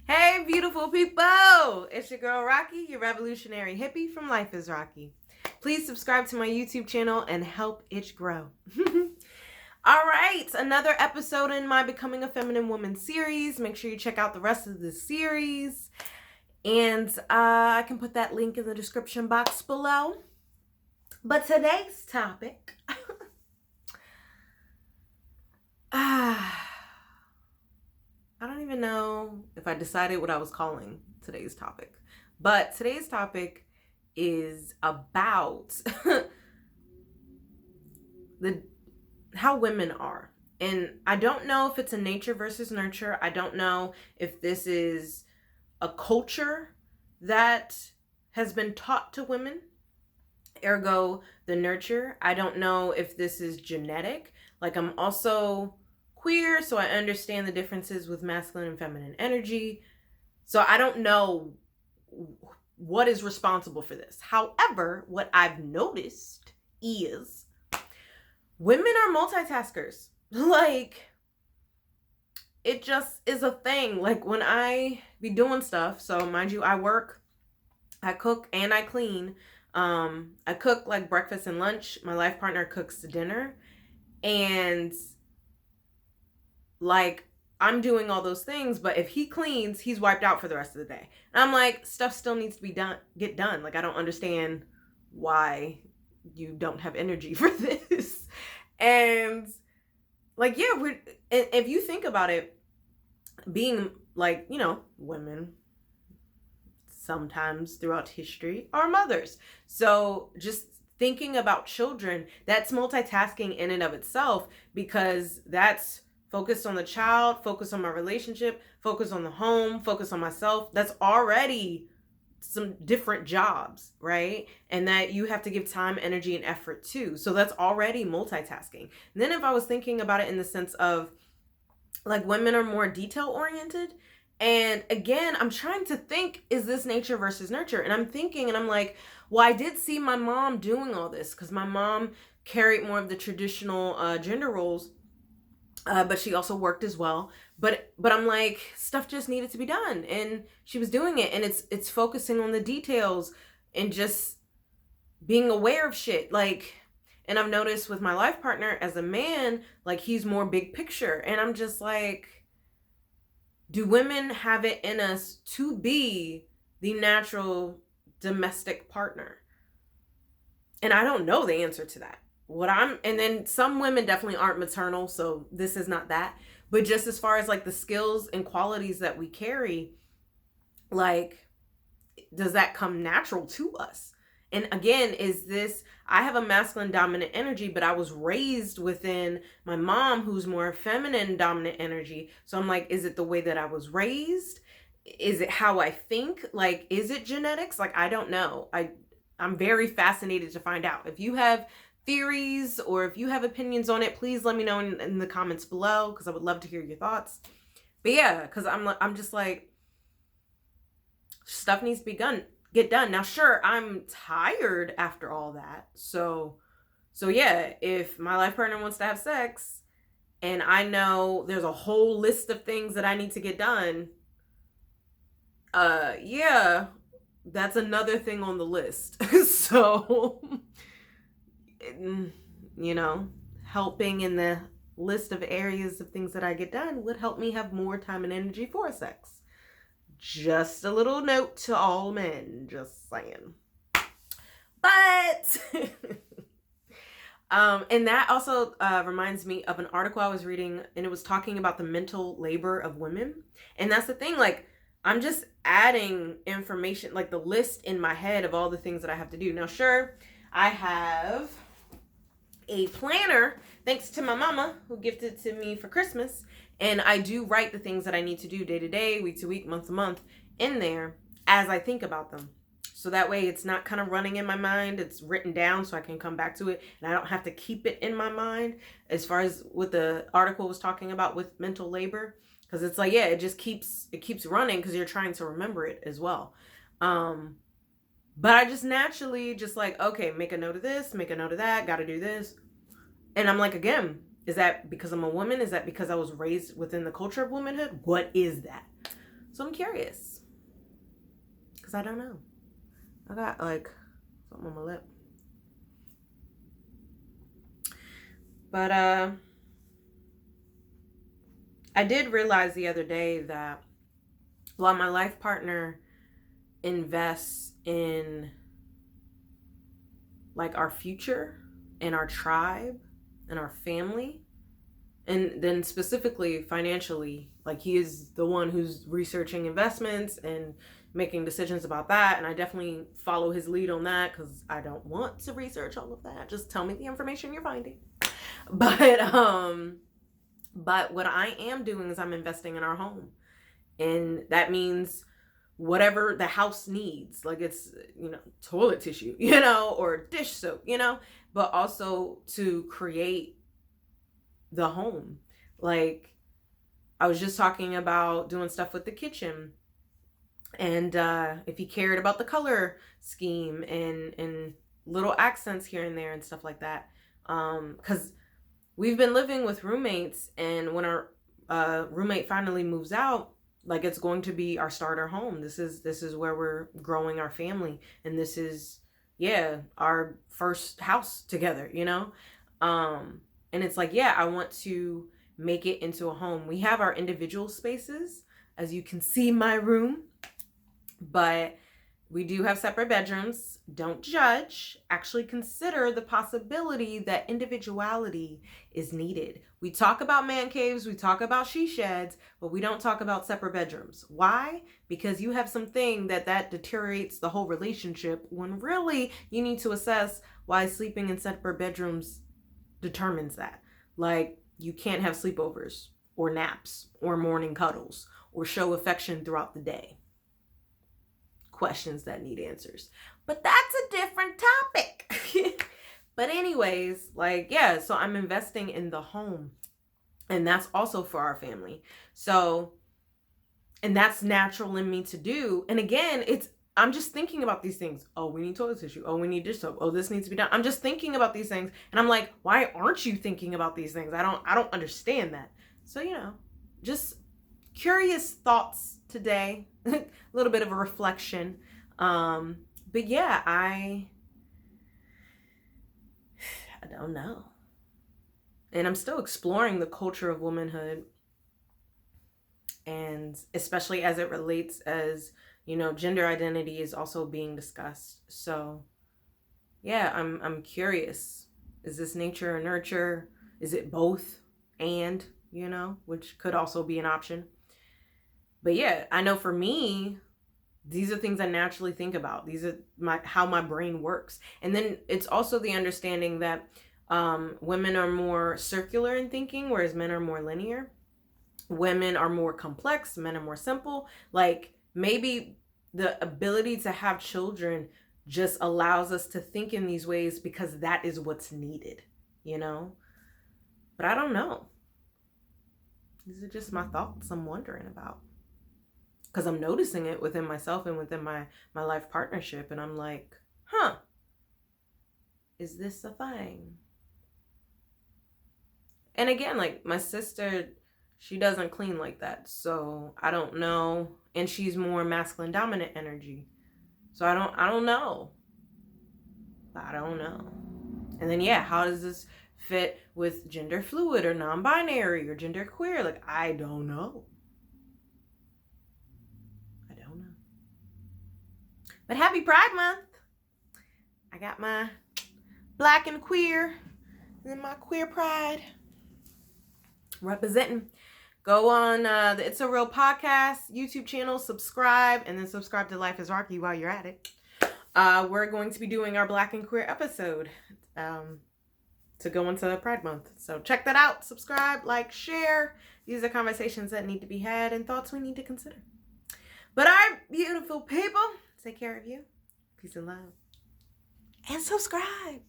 Hey, beautiful people! It's your girl Rocqi, your revolutionary hippie from Life is Rocqi. Please subscribe to my YouTube channel and help it grow. All right, another episode in my Becoming a Feminine Woman series. Make sure you check out the rest of the series. And I can put that link in the description box below. But today's topic... I don't even know if I decided what I was calling today's topic. But today's topic is about how women are. And I don't know if it's a nature versus nurture. I don't know if this is a culture that has been taught to women, ergo the nurture. I don't know if this is genetic. Like, I'm also queer, so I understand the differences with masculine and feminine energy. So I don't know what is responsible for this. However, what I've noticed is women are multitaskers. Like, it just is a thing. Like, when I be doing stuff, so mind you, I work, I cook, and I clean. I cook like breakfast and lunch. My life partner cooks dinner. And like, I'm doing all those things, but if he cleans, he's wiped out for the rest of the day. And I'm like, stuff still needs to be get done. Like, I don't understand why you don't have energy for this. And like, yeah, if you think about it, being like, you know, women sometimes throughout history are mothers. So just thinking about children, that's multitasking in and of itself, because that's focus on the child, focus on my relationship, focus on the home, focus on myself. That's already some different jobs, right? And that you have to give time, energy, and effort to. So that's already multitasking. And then if I was thinking about it in the sense of like, women are more detail oriented. And again, I'm trying to think, is this nature versus nurture? And I'm thinking, and I'm like, well, I did see my mom doing all this because my mom carried more of the traditional gender roles. But she also worked as well. But I'm like, stuff just needed to be done, and she was doing it. And it's focusing on the details and just being aware of shit. Like, and I've noticed with my life partner as a man, like, he's more big picture. And I'm just like, do women have it in us to be the natural domestic partner? And I don't know the answer to that. And then some women definitely aren't maternal, so this is not that. But just as far as like the skills and qualities that we carry, like, does that come natural to us? And again, I have a masculine dominant energy, but I was raised within my mom, who's more feminine dominant energy. So I'm like, is it the way that I was raised? Is it how I think? Like, is it genetics? Like, I don't know. I'm very fascinated to find out. If you have theories or if you have opinions on it, please let me know in the comments below, because I would love to hear your thoughts. But yeah, because I'm just like, stuff needs to get done. Now, sure, I'm tired after all that. So yeah, if my life partner wants to have sex and I know there's a whole list of things that I need to get done, yeah, that's another thing on the list. So, you know, helping in the list of areas of things that I get done would help me have more time and energy for sex. Just a little note to all men, just saying. But and that also reminds me of an article I was reading, and it was talking about the mental labor of women. And that's the thing, like, I'm just adding information, like the list in my head of all the things that I have to do. Now, sure, I have a planner, thanks to my mama, who gifted it to me for Christmas. And I do write the things that I need to do day to day, week to week, month to month in there as I think about them. So that way it's not kind of running in my mind. It's written down so I can come back to it, and I don't have to keep it in my mind, as far as what the article was talking about with mental labor. Because it's like, yeah, it keeps running because you're trying to remember it as well. But I just naturally just like, okay, make a note of this, make a note of that, got to do this. And I'm like, again, is that because I'm a woman? Is that because I was raised within the culture of womanhood? What is that? So I'm curious. Because I don't know. I got like something on my lip. But I did realize the other day that while my life partner invests in like our future and our tribe and our family, and then specifically financially, like he is the one who's researching investments and making decisions about that, and I definitely follow his lead on that because I don't want to research all of that. Just tell me the information you're finding. But what I am doing is I'm investing in our home, and that means whatever the house needs, like it's, toilet tissue, or dish soap, but also to create the home. Like I was just talking about doing stuff with the kitchen, and if he cared about the color scheme and little accents here and there and stuff like that, because we've been living with roommates, and when our roommate finally moves out, like it's going to be our starter home. This is where we're growing our family, and this is our first house together, and it's like, I want to make it into a home. We have our individual spaces, as you can see my room, but we do have separate bedrooms. Don't judge. Actually consider the possibility that individuality is needed. We talk about man caves, we talk about she sheds, but we don't talk about separate bedrooms. Why? Because you have something that deteriorates the whole relationship, when really you need to assess why sleeping in separate bedrooms determines that. Like, you can't have sleepovers or naps or morning cuddles or show affection throughout the day. Questions that need answers. But that's a different topic. But anyways, so I'm investing in the home, and that's also for our family. So, and that's natural in me to do. And again, I'm just thinking about these things. Oh, we need toilet tissue. Oh, we need dish soap. Oh, this needs to be done. I'm just thinking about these things. And I'm like, why aren't you thinking about these things? I don't understand that. So, just curious thoughts today. A little bit of a reflection. But I don't know. And I'm still exploring the culture of womanhood, and especially as it relates as, gender identity is also being discussed. So I'm curious. Is this nature or nurture? Is it both? And, which could also be an option. But I know for me, these are things I naturally think about. These are how my brain works. And then it's also the understanding that women are more circular in thinking, whereas men are more linear. Women are more complex, men are more simple. Like, maybe the ability to have children just allows us to think in these ways because that is what's needed, But I don't know. These are just my thoughts I'm wondering about. Because I'm noticing it within myself and within my life partnership. And I'm like, is this a thing? And again, like my sister, she doesn't clean like that. So I don't know. And she's more masculine dominant energy. So I don't know. I don't know. And then, how does this fit with gender fluid or non-binary or gender queer? Like, I don't know. But happy Pride Month. I got my black and queer and my queer pride representing. Go on the It's a Real Podcast YouTube channel, subscribe, and then subscribe to Life is Rocqi while you're at it. We're going to be doing our black and queer episode to go into Pride Month. So check that out. Subscribe, like, share. These are conversations that need to be had and thoughts we need to consider. But our beautiful people, take care of you. Peace and love. And subscribe.